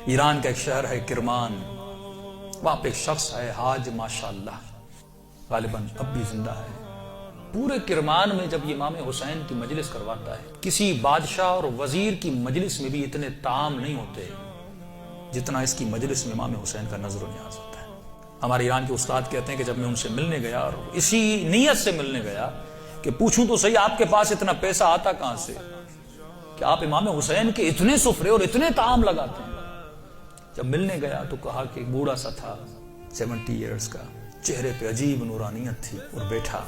ایران کا ایک شہر ہے کرمان، وہاں پہ ایک شخص ہے حاج ماشاءاللہ، غالباً اب بھی زندہ ہے۔ پورے کرمان میں جب امام حسین کی مجلس کرواتا ہے، کسی بادشاہ اور وزیر کی مجلس میں بھی اتنے طعام نہیں ہوتے جتنا اس کی مجلس میں امام حسین کا نظر و نیاز ہوتا ہے۔ ہمارے ایران کے استاد کہتے ہیں کہ جب میں ان سے ملنے گیا اور اسی نیت سے ملنے گیا کہ پوچھوں تو صحیح آپ کے پاس اتنا پیسہ آتا کہاں سے کہ آپ امام حسین کے اتنے سفرے اور اتنے طعام لگاتے ہیں۔ جب ملنے گیا تو کہا کہ بوڑھا سا تھا 70 ایئرز کا، چہرے پہ عجیب نورانیت تھی، اور بیٹھا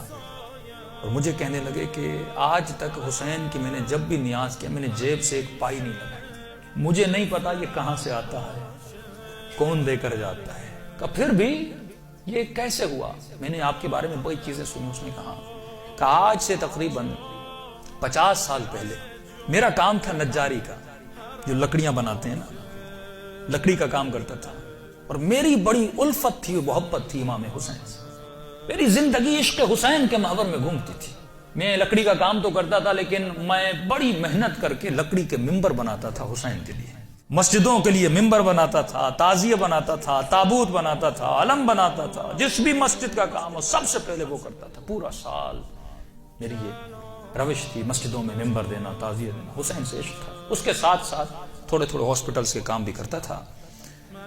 اور مجھے کہنے لگے کہ آج تک حسین کی میں نے جب بھی نیاز کیا میں نے جیب سے ایک پائی نہیں لگائی، مجھے نہیں پتا یہ کہاں سے آتا ہے، کون دے کر جاتا ہے، کہ پھر بھی یہ کیسے ہوا؟ میں نے آپ کے بارے میں بڑی چیزیں سنی۔ اس نے کہا کہ آج سے تقریباً 50 سال پہلے میرا کام تھا نجاری کا، جو لکڑیاں بناتے ہیں نا، لکڑی کا کام کرتا تھا، اور میری بڑی الفت تھی، محبت تھی امام حسین سے، میری زندگی عشق حسین کے محور میں گھومتی تھی۔ میں لکڑی کا کام تو کرتا تھا لیکن میں بڑی محنت کر کے لکڑی کے ممبر بناتا تھا حسین کے لیے، مسجدوں کے لیے ممبر بناتا تھا، تعزیہ بناتا تھا، تابوت بناتا تھا، علم بناتا تھا، جس بھی مسجد کا کام ہو سب سے پہلے وہ کرتا تھا۔ پورا سال میری یہ روش تھی، مسجدوں میں ممبر دینا، تعزیہ دینا، حسین سے عشق تھا۔ اس کے ساتھ ساتھ تھوڑے ہاسپٹلز کے کام بھی کرتا تھا۔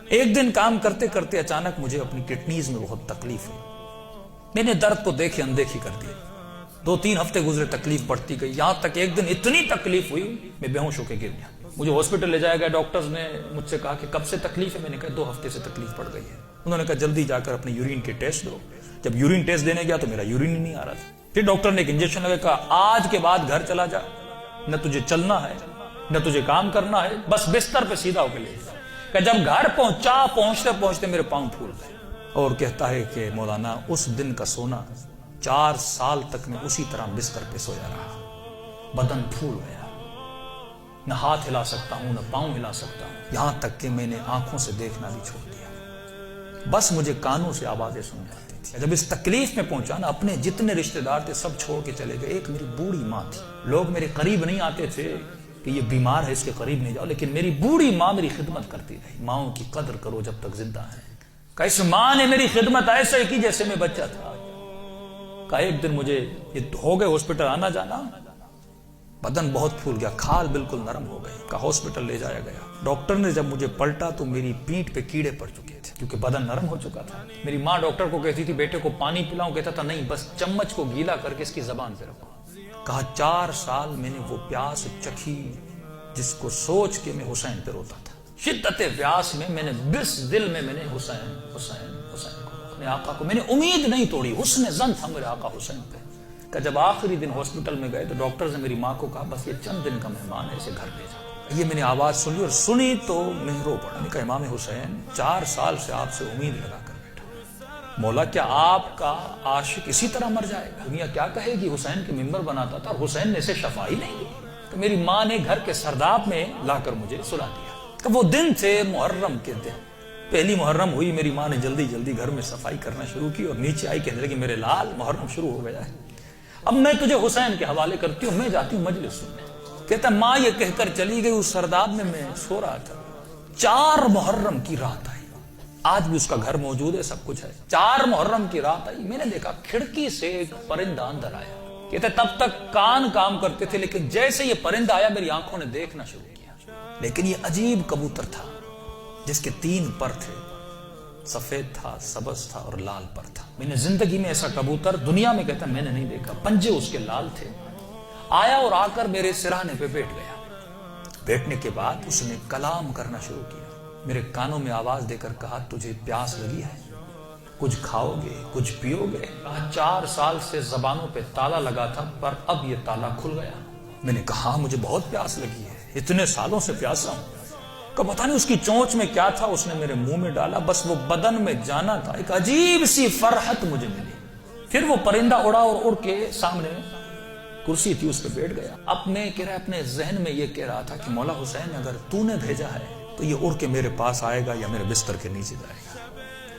ایک دن کام کرتے کرتے اچانک مجھے اپنی کڈنیز میں بہت تکلیف ہوئی، میں نے درد کو دیکھے اندیکھی کر دیا، 2-3 ہفتے گزرے، تکلیف بڑھتی گئی، یہاں تک ایک دن اتنی تکلیف ہوئی میں بے ہوش ہو کے گر گیا۔ مجھے ہاسپٹل لے جایا گیا، ڈاکٹرز نے مجھ سے کہا کہ کب سے تکلیف ہے؟ میں نے کہا 2 ہفتے سے تکلیف پڑ گئی ہے۔ انہوں نے کہا جلدی جا کر اپنے یورین کے ٹیسٹ دو۔ جب یورین ٹیسٹ دینے گیا تو میرا یورین ہی نہیں آ رہا تھا۔ پھر ڈاکٹر نے ایک انجیکشن لگا، کہا آج کے بعد گھر چلا جا، نہ تجھے چلنا ہے نہ تجھے کام کرنا ہے، بس بستر پہ سیدھا ہو کے لے جا۔ کہ جب گھر پہنچتے پہنچتے میرے پاؤں پھول گئے، اور کہتا ہے کہ مولانا اس دن کا سونا 4 سال تک میں اسی طرح بستر پہ سویا رہا، بدن پھول گیا، نہ ہاتھ ہلا سکتا ہوں نہ پاؤں ہلا سکتا ہوں، یہاں تک کہ میں نے آنکھوں سے دیکھنا بھی چھوڑ دیا، بس مجھے کانوں سے آوازیں سن جاتی تھی۔ جب اس تکلیف میں پہنچا نا، اپنے جتنے رشتہ دار تھے سب چھوڑ کے چلے گئے۔ ایک میری بوڑھی ماں تھی، لوگ میرے قریب نہیں آتے تھے کہ یہ بیمار ہے اس کے قریب نہیں جاؤ، لیکن میری بوڑھی ماں میری خدمت کرتی رہی۔ ماؤں کی قدر کرو جب تک زندہ ہیں۔ کہ اس ماں نے میری خدمت ایسے کی جیسے میں بچہ تھا۔ کہ ایک دن مجھے یہ ہو گئے ہاسپٹل آنا جانا، بدن بہت پھول گیا، کھال بالکل نرم ہو گئی، کہ ہاسپٹل لے جایا گیا۔ ڈاکٹر نے جب مجھے پلٹا تو میری پیٹھ پہ کیڑے پڑ چکے تھے کیونکہ بدن نرم ہو چکا تھا۔ میری ماں ڈاکٹر کو کہتی تھی بیٹے کو پانی پلاؤں، کہتا تھا نہیں، بس چمچ کو گیلا کر کے اس کی زبان پہ رکھو۔ کہا 4 سال میں نے وہ پیاس چکھی جس کو سوچ کے میں حسین پہ روتا تھا۔ شدت پیاس میں میں نے بس دل میں نے حسین حسین حسین کو، اپنے آقا کو میں نے امید نہیں توڑی، حسن ظن تھا میرے آقا حسین پہ۔ کہ جب آخری دن ہاسپٹل میں گئے تو ڈاکٹرز نے میری ماں کو کہا بس یہ چند دن کا مہمان ہے، اسے گھر لے جاؤ۔ یہ میں نے آواز سنی اور سنی تو میں رو پڑا۔ میں نے کہا امام حسین 4 سال سے آپ سے امید لگا کر بیٹھا، مولا کیا آپ کا عاشق اسی طرح مر جائے گا؟ دنیا کیا کہے گی؟ حسین کے ممبر بناتا تھا اور حسین نے اسے شفا ہی نہیں دی۔ تو میری ماں نے گھر کے سرداب میں لا کر مجھے سلا دیا۔ کہ وہ دن تھے محرم کے دن، پہلی محرم ہوئی، میری ماں نے جلدی جلدی گھر میں صفائی کرنا شروع کی اور نیچے آئی کہنے لگی میرے لال محرم شروع ہو گیا ہے، اب میں تجھے حسین کے حوالے کرتی ہوں، میں جاتی ہوں مجلس سننے۔ کہتا ماں یہ کہہ کر چلی گئی، اس سرداب میں سو رہا تھا، 4 محرم کی رات آئی، آج بھی اس کا گھر موجود ہے، سب کچھ ہے۔ 4 محرم کی رات آئی، میں نے دیکھا کھڑکی سے ایک پرندہ اندر آیا۔ کہتے تب تک کان کام کرتے تھے لیکن جیسے یہ پرندہ آیا میری آنکھوں نے دیکھنا شروع کیا۔ لیکن یہ عجیب کبوتر تھا جس کے 3 پر تھے، سفید تھا، سبز تھا اور لال پر تھا۔ میں نے زندگی میں ایسا کبوتر دنیا میں کہتا میں نے نہیں دیکھا، پنجے اس کے لال تھے۔ آیا اور آ کر میرے سرہانے پہ بیٹھ گیا۔ بیٹھنے کے بعد اس نے کلام کرنا شروع کیا، میرے کانوں میں آواز دے کر کہا تجھے پیاس لگی ہے؟ کچھ کھاؤ گے، کچھ پیو گے؟ کہا 4 سال سے زبانوں پہ تالا لگا تھا پر اب یہ تالا کھل گیا۔ میں نے کہا مجھے بہت پیاس لگی ہے، اتنے سالوں سے پیاسا ہوں۔ کہ پتہ نہیں اس کی چونچ میں کیا تھا، اس نے میرے منہ میں ڈالا، بس وہ بدن میں جانا تھا، ایک عجیب سی فرحت مجھے ملی۔ پھر وہ پرندہ اڑا اور اڑ کے سامنے کرسی تھی اس پہ بیٹھ گیا۔ اب میں اپنے ذہن میں یہ کہہ رہا تھا کہ مولا حسین اگر تو نے بھیجا ہے تو یہ اڑ کے میرے پاس آئے گا یا میرے بستر کے نیچے جائے گا،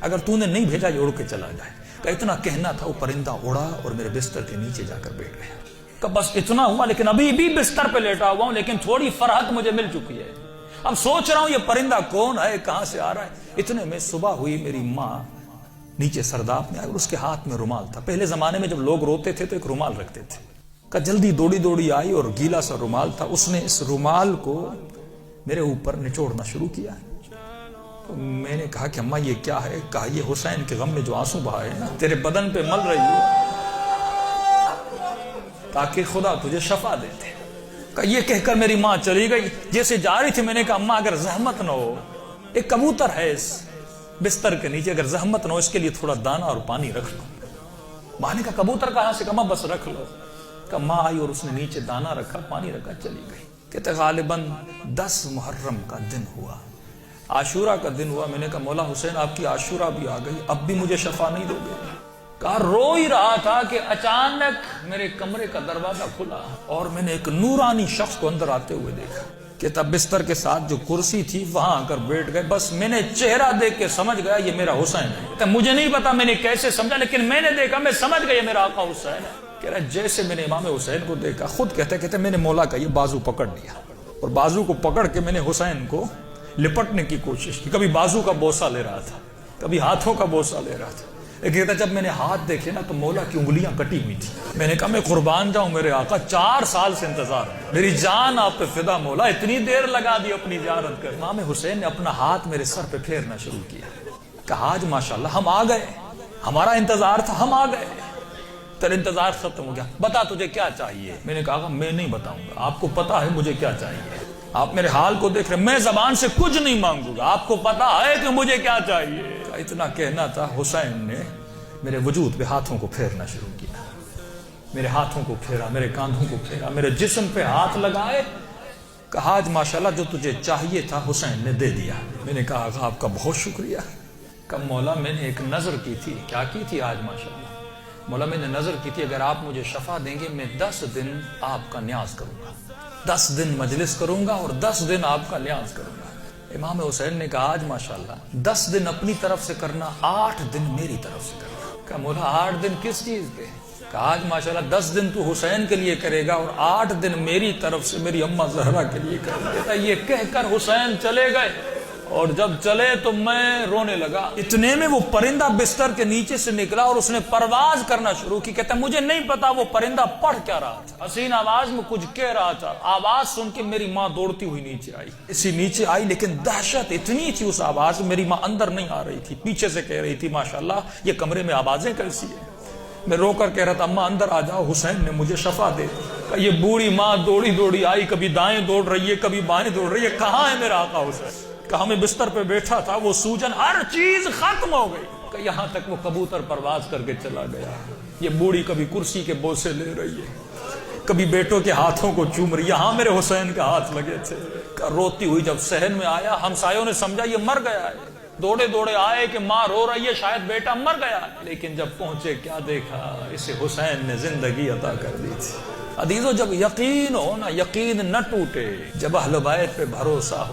اگر تو نے نہیں بھیجا یہ اڑ کے چلا جائے گا۔ اتنا کہنا تھا، وہ پرندہ اڑا اور میرے بستر کے نیچے جا کر بیٹھ گیا۔ کہ بس اتنا ہوا، لیکن ابھی بھی بستر پہ لیٹا ہوا ہوں، لیکن تھوڑی فرحت مجھے مل چکی ہے۔ اب سوچ رہا ہوں یہ پرندہ کون ہے, کہاں سے آ رہا ہے. اتنے میں صبح ہوئی, میری ماں نیچے سرداب میں آئی اور اس کے ہاتھ میں رومال تھا. پہلے زمانے میں جب لوگ روتے تھے تو ایک رومال رکھتے تھے. کہ جلدی دوڑی آئی اور گیلا سا رومال تھا, اس نے اس رومال کو میرے اوپر نچوڑنا شروع کیا. تو میں نے کہا کہ اماں یہ کیا ہے؟ کہا یہ حسین کے غم میں جو آنسو بہائے نا تیرے بدن پہ مل رہی ہو تاکہ خدا تجھے شفا دیتے. کہ یہ کہہ کر میری ماں چلی گئی. جیسے جا رہی تھی میں نے کہا اماں اگر زحمت نہ ہو, ایک کبوتر ہے اس بستر کے نیچے, اگر زحمت نہ ہو اس کے لیے تھوڑا دانا اور پانی رکھ لو. ماں نے کہا کبوتر کہاں سے؟ کہا بس رکھ لو. کہ ماں آئی اور اس نے نیچے دانا رکھا, پانی رکھا, چلی گئی. کہتے غالباً 10 محرم کا دن ہوا, عاشورہ کا دن ہوا. میں نے کہا مولا حسین آپ کی عاشورہ بھی آ گئی, اب بھی مجھے شفا نہیں دو گے؟ کہا رو ہی رہا تھا کہ اچانک میرے کمرے کا دروازہ کھلا اور میں نے ایک نورانی شخص کو اندر آتے ہوئے دیکھا. کہ تب بستر کے ساتھ جو کرسی تھی وہاں آ کر بیٹھ گئے. بس میں نے چہرہ دیکھ کے سمجھ گیا یہ میرا حسین ہے. مجھے نہیں پتا میں نے کیسے سمجھا, لیکن میں نے دیکھا, میں سمجھ گیا یہ میرا آقا حسین ہے. کہہ رہا جیسے میں نے امام حسین کو دیکھا, خود کہتے میں نے مولا کا یہ بازو پکڑ لیا اور بازو کو پکڑ کے میں نے حسین کو لپٹنے کی کوشش کی. کبھی بازو کا بوسہ لے رہا تھا, کبھی ہاتھوں کا بوسہ لے رہا تھا. کہتا جب میں نے ہاتھ دیکھے نا تو مولا کی انگلیاں کٹی ہوئی تھی. میں نے کہا میں قربان جاؤں میرے آقا, 4 سال سے انتظار ہے, میری جان آپ پہ فدا مولا, اتنی دیر لگا دی اپنی زیارت کر. امام حسین نے اپنا ہاتھ میرے سر پہ پھیرنا شروع کیا. کہا آج ماشاءاللہ ہم آ گئے, ہمارا انتظار تھا, ہم آ گئے, تیرا انتظار ختم ہو گیا, بتا تجھے کیا چاہیے؟ میں نے کہا میں نہیں بتاؤں گا, آپ کو پتا ہے مجھے کیا چاہیے. آپ میرے حال کو دیکھ رہے, میں زبان سے کچھ نہیں مانگوں گا, آپ کو پتا ہے کہ مجھے کیا چاہیے. اتنا کہنا تھا, حسین نے میرے وجود پہ ہاتھوں کو پھیرنا شروع کیا. میرے ہاتھوں کو پھیرا, میرے کاندھوں کو پھیرا, میرے جسم پہ ہاتھ لگائے. کہا آج ماشاءاللہ جو تجھے چاہیے تھا حسین نے دے دیا. میں نے کہا آپ کا بہت شکریہ. کہ مولا میں نے ایک نظر کی تھی. کیا کی تھی آج ماشاءاللہ؟ مولا میں نے نظر کی تھی اگر آپ مجھے شفا دیں گے میں 10 دن آپ کا نیاز کروں گا, 10 دن مجلس کروں گا اور 10 دن آپ کا نیاز کروں گا. امام حسین نے کہا آج ماشاءاللہ 10 دن اپنی طرف سے کرنا, 8 دن میری طرف سے کرنا. کہا مولا 8 دن کس چیز کے؟ کہا آج ماشاءاللہ 10 دن تو حسین کے لیے کرے گا اور 8 دن میری طرف سے میری اماں زہرا کے لیے کرے گا. یہ کہہ کر حسین چلے گئے اور جب چلے تو میں رونے لگا. اتنے میں وہ پرندہ بستر کے نیچے سے نکلا اور اس نے پرواز کرنا شروع کی. کہتا مجھے نہیں پتا وہ پرندہ پڑھ کیا رہا تھا, حسین آواز میں کچھ کہہ رہا تھا. آواز سن کے میری ماں دوڑتی ہوئی نیچے آئی. اسی نیچے آئی لیکن دہشت اتنی تھی اس آواز میں, میری ماں اندر نہیں آ رہی تھی, پیچھے سے کہہ رہی تھی ماشاءاللہ یہ کمرے میں آوازیں کیسی ہیں. میں رو کر کہہ رہا تھا اماں اندر آ جاؤ, حسین نے مجھے شفا دے دی. یہ بوڑھی ماں دوڑی آئی, کبھی دائیں دوڑ رہی ہے, کبھی بائیں دوڑ رہی ہے. کہاں ہے میرا آقا حسین؟ کہا میں بستر پہ بیٹھا تھا, وہ سوجن ہر چیز ختم ہو گئی. کہ یہاں تک وہ کبوتر پرواز کر کے چلا گیا. یہ بوڑھی کبھی کرسی کے بوسے لے رہی ہے, کبھی بیٹوں کے ہاتھوں کو چوم رہی. یہاں میرے حسین کے ہاتھ لگے تھے. روتی ہوئی جب صحن میں آیا, ہمسایوں نے سمجھا یہ مر گیا ہے. دوڑے آئے کہ ماں رو رہی ہے, شاید بیٹا مر گیا. لیکن جب پہنچے کیا دیکھا, اسے حسین نے زندگی عطا کر دی تھی. عزیزو جب یقین ہو نا, یقین نہ ٹوٹے, جب اہل بیت پہ بھروسہ ہو.